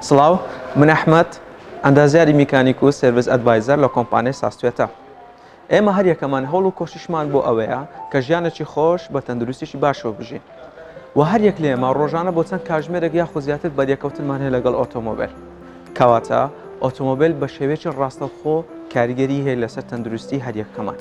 سڵاو من ئەحمەد ئەندازیاری میکانیک و سێڤیس ئەدڤایزەر لە کۆمپانیای ساختە. ئێمە هەر یەکەمان هەوڵ و کۆشیشمان بۆ ئەوەیە کە ژیانێکی خۆش بە تەندروستیشی باشەوە بژین و هەر یەک لە ئێمە ڕۆژانە بۆ چەند کاتژمێرێک یاخود زیاتر بەریەکەوتنمان هەیە لەگەڵ ئۆتۆمۆبیل. کەواتە ئۆتۆمۆبیل بە شێوەیەکی ڕاستەوخۆ کاریگەری هەیە لەسەر تەندروستی هەر یەکەمان.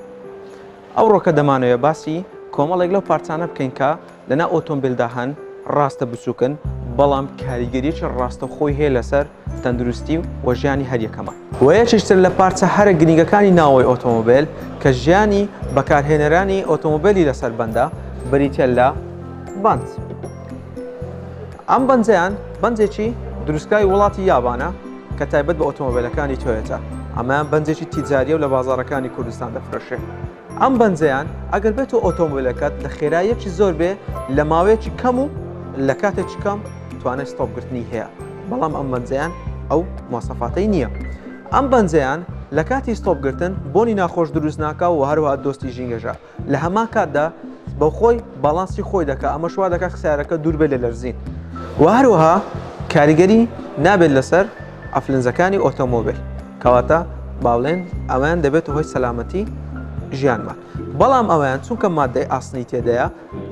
ئەوڕۆکە دەمانەوێت باسی کۆمەڵێک لەو پارچانە بکەین کە لەنا ئۆتۆمۆبیلدا هەن ڕاستە بچووکن بەڵام کاریگەریەکی ڕاستەوخۆی هەیە لەسەر تەندروستی و ژیانی هەر یەکەمان. و یەکێشتر لە پارچە هەرە گرنگەکانی ناوەوەی ئۆتۆمۆبیل کە ژیانی بەکارهێنەرانی ئۆتۆمۆبیلی لەسەر بەندە بریتە لە بەنج. ئەم بەنجەیان بەنجێکی دروستکاری وڵاتی یابانە کە تایبەت بە ئۆتۆمۆبیلەکانی تۆیۆتا. ئەمەیان بەنجێکی تیجاریە و لە بازاڕەکانی کوردستان دەفرۆشێت. ئەم بەنجەیان ئەگەر بێتەوە ئۆتۆمۆبیلەکەت لە خێراییەکی زۆر بێ لە ماوەیەکی کەم و لە کاتێکی کەم توانای ستۆپگرتنی هەیە. بەڵام ئەم بەنجەیان ئەو مۆسەفاتەی نییە. ئەم بەنجەیان لە کاتی ستۆپگرتن بۆنی ناخۆش دروست ناکا و هەروەها دۆستی ژینگەژە. لە هەمان کاتدا بەو خۆی باڵانسی خۆی دەکات ئەمە شوا دەکات سیارەکە دوور بێت لە لەرزین. و هەروەها کاریگەری نابێت لەسەر ئەفلنجەکانی ئۆتۆمۆبیل. کەواتە باڵێن ئەویان دەبێت هۆی سەلامەتی ژیانمان. بەڵام ئەویان چونکە مادەی ئاسنی تێدایە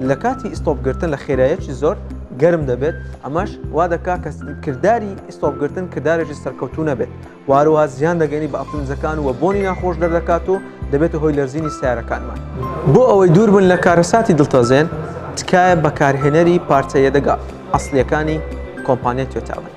لە کاتی ئستۆپگرتن لە خێراییەکی زۆر گەرم دەبێت ئەمەش وا دەکات کە کردداری ئستۆپگرتن کردارێکی سەرکەوتوو نەبێت. واروها زیان دەگەنی بە ئەفلنجەکان و بۆنی ناخۆش دەردەکات و دەبێت هۆی لەرزینی سیارەکانمان. بۆ ئەوەی دوور بن لە کارەساتی دڵتەزێن تکایە بەکارهێنەری پارچەیە دەگا ئەسڵیەکانی کۆمپانیای تۆیۆتا.